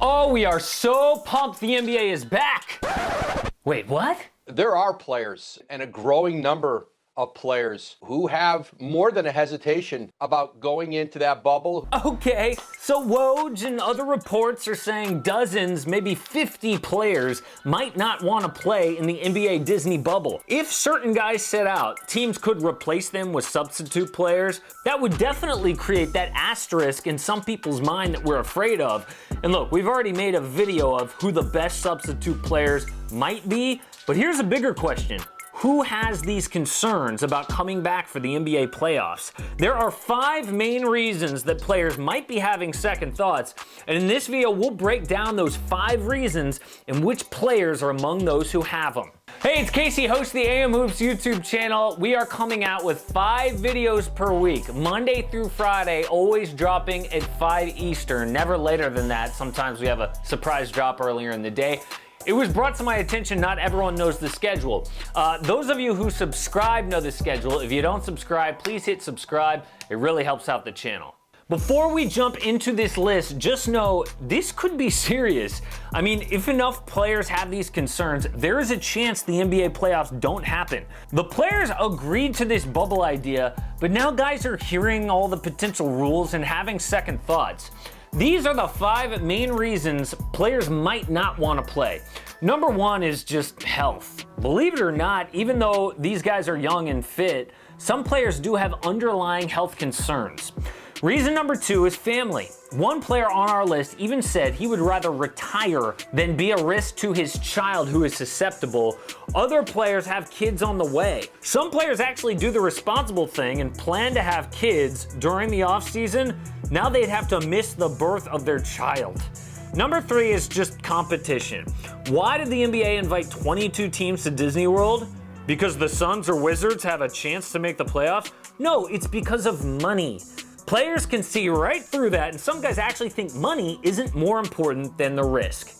Oh, we are so pumped the NBA is back. Wait, what? There are players, and a growing number of players, who have more than a hesitation about going into that bubble. Okay, so Woj and other reports are saying dozens, maybe 50 players might not want to play in the NBA Disney bubble. If certain guys sit out, teams could replace them with substitute players. That would definitely create that asterisk in some people's mind that we're afraid of. And look, we've already made a video of who the best substitute players might be, but here's a bigger question. Who has these concerns about coming back for the NBA playoffs? There are 5 main reasons that players might be having second thoughts, and in this video we'll break down those 5 reasons and which players are among those who have them. Hey, it's Casey, host of the AM Hoops YouTube channel. We are coming out with 5 videos per week, Monday through Friday, always dropping at 5 Eastern, never later than that. Sometimes we have a surprise drop earlier in the day. It was brought to my attention not everyone knows the schedule. Those of you who subscribe know the schedule. If you don't subscribe, please hit subscribe. It really helps out the channel. Before we jump into this list, just know this could be serious. I mean, if enough players have these concerns, there is a chance the NBA playoffs don't happen. The players agreed to this bubble idea, but now guys are hearing all the potential rules and having second thoughts. These are the 5 main reasons players might not want to play. Number 1 is just health. Believe it or not, even though these guys are young and fit, some players do have underlying health concerns. Reason number 2 is family. One player on our list even said he would rather retire than be a risk to his child who is susceptible. Other players have kids on the way. Some players actually do the responsible thing and plan to have kids during the offseason. Now they'd have to miss the birth of their child. Number 3 is just competition. Why did the NBA invite 22 teams to Disney World? Because the Suns or Wizards have a chance to make the playoffs? No, it's because of money. Players can see right through that, and some guys actually think money isn't more important than the risk.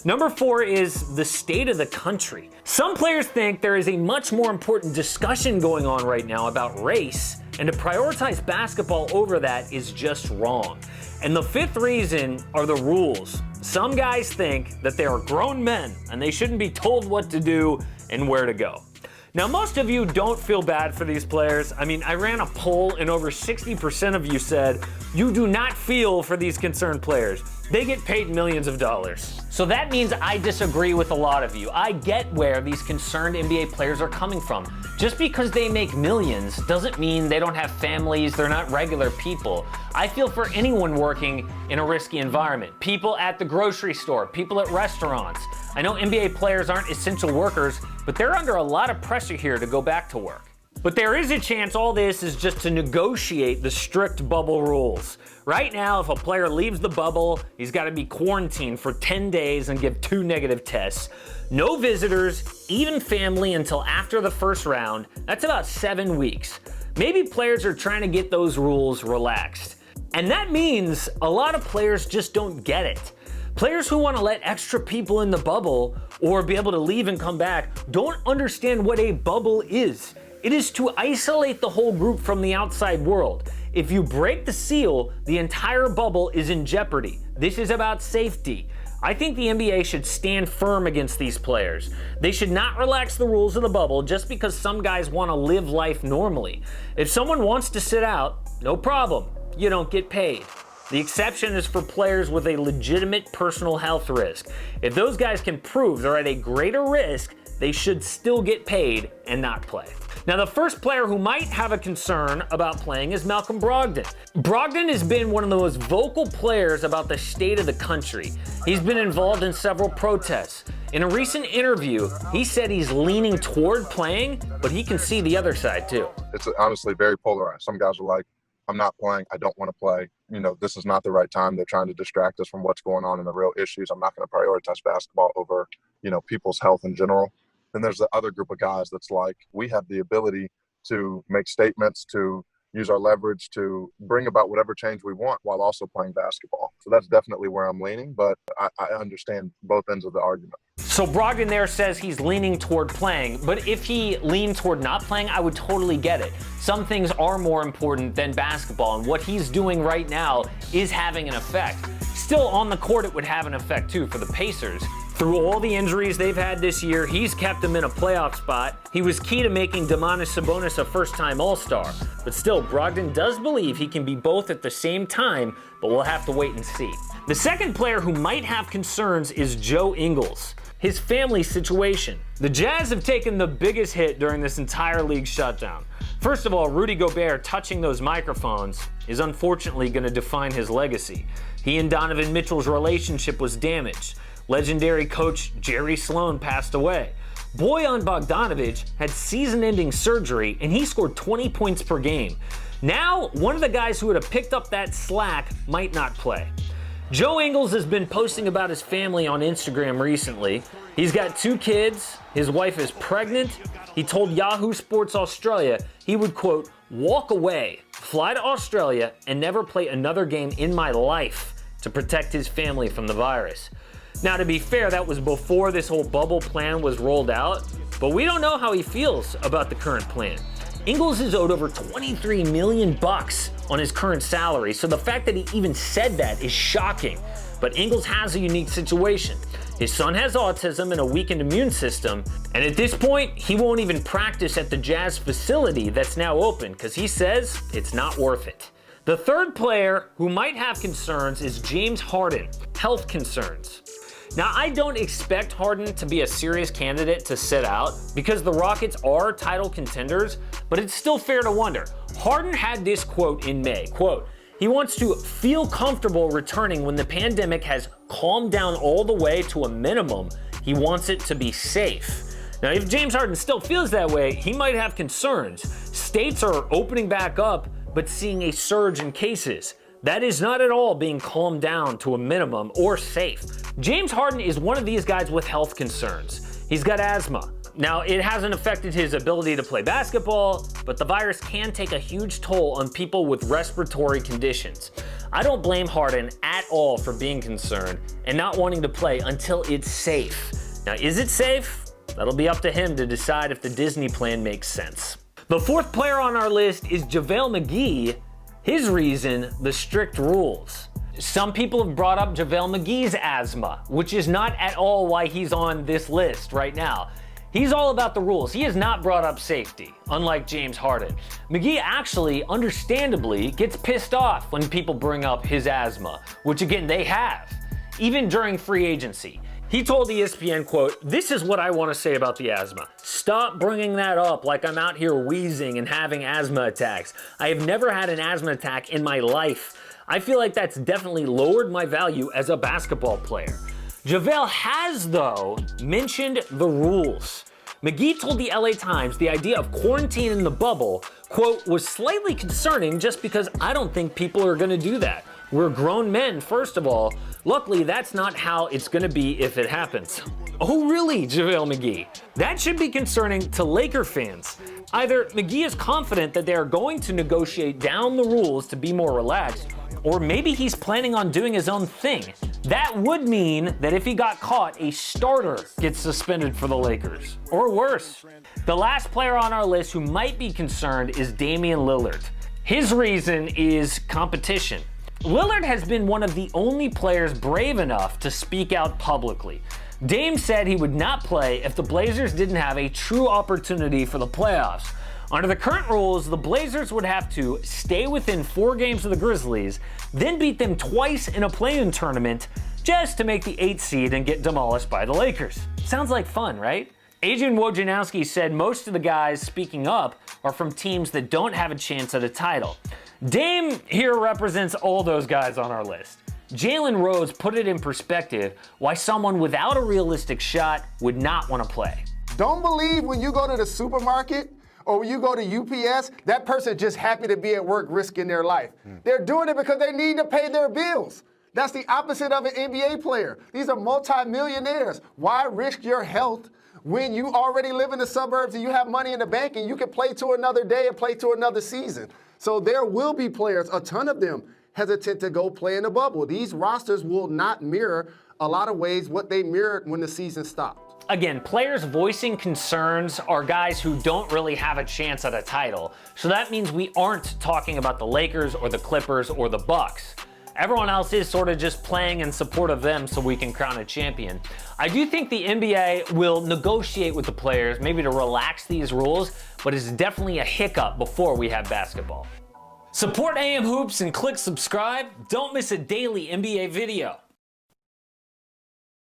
Number 4 is the state of the country. Some players think there is a much more important discussion going on right now about race, and to prioritize basketball over that is just wrong. And the 5th reason are the rules. Some guys think that they are grown men and they shouldn't be told what to do and where to go. Now, most of you don't feel bad for these players. I mean, I ran a poll and over 60% of you said you do not feel for these concerned players. They get paid millions of dollars. So that means I disagree with a lot of you. I get where these concerned NBA players are coming from. Just because they make millions doesn't mean they don't have families, they're not regular people. I feel for anyone working in a risky environment. People at the grocery store, people at restaurants. I know NBA players aren't essential workers, but they're under a lot of pressure here to go back to work. But there is a chance all this is just to negotiate the strict bubble rules. Right now, if a player leaves the bubble, he's got to be quarantined for 10 days and give 2 negative tests. No visitors, even family until after the first round. That's about 7 weeks. Maybe players are trying to get those rules relaxed. And that means a lot of players just don't get it. Players who want to let extra people in the bubble or be able to leave and come back don't understand what a bubble is. It is to isolate the whole group from the outside world. If you break the seal, the entire bubble is in jeopardy. This is about safety. I think the NBA should stand firm against these players. They should not relax the rules of the bubble just because some guys want to live life normally. If someone wants to sit out, no problem. You don't get paid. The exception is for players with a legitimate personal health risk. If those guys can prove they're at a greater risk, they should still get paid and not play. Now, the first player who might have a concern about playing is Malcolm Brogdon. Brogdon has been one of the most vocal players about the state of the country. He's been involved in several protests. In a recent interview, he said he's leaning toward playing, but he can see the other side too. It's honestly very polarized. Some guys are like, I'm not playing, I don't want to play. You know, this is not the right time. They're trying to distract us from what's going on and the real issues. I'm not going to prioritize basketball over, people's health in general. Then there's the other group of guys that's like, we have the ability to make statements, to use our leverage to bring about whatever change we want while also playing basketball. So that's definitely where I'm leaning, but I understand both ends of the argument. So Brogdon there says he's leaning toward playing, but if he leaned toward not playing, I would totally get it. Some things are more important than basketball, and what he's doing right now is having an effect. Still, on the court, it would have an effect too for the Pacers. Through all the injuries they've had this year, he's kept them in a playoff spot. He was key to making Domantas Sabonis a first-time All-Star. But still, Brogdon does believe he can be both at the same time, but we'll have to wait and see. The second player who might have concerns is Joe Ingles. His family situation. The Jazz have taken the biggest hit during this entire league shutdown. First of all, Rudy Gobert touching those microphones is unfortunately going to define his legacy. He and Donovan Mitchell's relationship was damaged. Legendary coach Jerry Sloan passed away. Bojan Bogdanovic had season-ending surgery, and he scored 20 points per game. Now, one of the guys who would have picked up that slack might not play. Joe Ingles has been posting about his family on Instagram recently. He's got 2 kids. His wife is pregnant. He told Yahoo Sports Australia he would, quote, walk away, fly to Australia, and never play another game in my life to protect his family from the virus. Now, to be fair, that was before this whole bubble plan was rolled out, but we don't know how he feels about the current plan. Ingles is owed over $23 million on his current salary, so the fact that he even said that is shocking. But Ingles has a unique situation. His son has autism and a weakened immune system, and at this point, he won't even practice at the Jazz facility that's now open because he says it's not worth it. The third player who might have concerns is James Harden, health concerns. Now, I don't expect Harden to be a serious candidate to sit out because the Rockets are title contenders, but it's still fair to wonder. Harden had this quote in May, quote, he wants to feel comfortable returning when the pandemic has calmed down all the way to a minimum. He wants it to be safe. Now, if James Harden still feels that way, he might have concerns. States are opening back up, but seeing a surge in cases. That is not at all being calmed down to a minimum or safe. James Harden is one of these guys with health concerns. He's got asthma. Now, it hasn't affected his ability to play basketball, but the virus can take a huge toll on people with respiratory conditions. I don't blame Harden at all for being concerned and not wanting to play until it's safe. Now, is it safe? That'll be up to him to decide if the Disney plan makes sense. The fourth player on our list is Javale McGee. His reason, the strict rules. Some people have brought up Javale McGee's asthma, which is not at all why he's on this list right now. He's all about the rules. He has not brought up safety, unlike James Harden. McGee actually, understandably, gets pissed off when people bring up his asthma, which again, they have, even during free agency. He told ESPN, quote, this is what I want to say about the asthma. Stop bringing that up like I'm out here wheezing and having asthma attacks. I have never had an asthma attack in my life. I feel like that's definitely lowered my value as a basketball player. Javale has, though, mentioned the rules. McGee told the LA Times the idea of quarantining the bubble, quote, was slightly concerning just because I don't think people are going to do that. We're grown men, first of all. Luckily, that's not how it's going to be if it happens. Oh, really, Javale McGee? That should be concerning to Laker fans. Either McGee is confident that they are going to negotiate down the rules to be more relaxed, or maybe he's planning on doing his own thing. That would mean that if he got caught, a starter gets suspended for the Lakers. Or worse. The last player on our list who might be concerned is Damian Lillard. His reason is competition. Lillard has been one of the only players brave enough to speak out publicly. Dame said he would not play if the Blazers didn't have a true opportunity for the playoffs. Under the current rules, the Blazers would have to stay within 4 games of the Grizzlies, then beat them twice in a play-in tournament just to make the 8th seed and get demolished by the Lakers. Sounds like fun, right? Adrian Wojnarowski said most of the guys speaking up are from teams that don't have a chance at a title. Dame here represents all those guys on our list. Jalen Rose put it in perspective why someone without a realistic shot would not want to play. Don't believe when you go to the supermarket or when you go to UPS, that person just happy to be at work risking their life. They're doing it because they need to pay their bills. That's the opposite of an NBA player. These are multi-millionaires. Why risk your health when you already live in the suburbs and you have money in the bank and you can play to another day and play to another season? So there will be players, a ton of them, hesitant to go play in the bubble. These rosters will not mirror a lot of ways what they mirrored when the season stopped. Again, players voicing concerns are guys who don't really have a chance at a title. So that means we aren't talking about the Lakers or the Clippers or the Bucks. Everyone else is sort of just playing in support of them so we can crown a champion. I do think the NBA will negotiate with the players, maybe to relax these rules, but it's definitely a hiccup before we have basketball. Support AM Hoops and click subscribe. Don't miss a daily NBA video.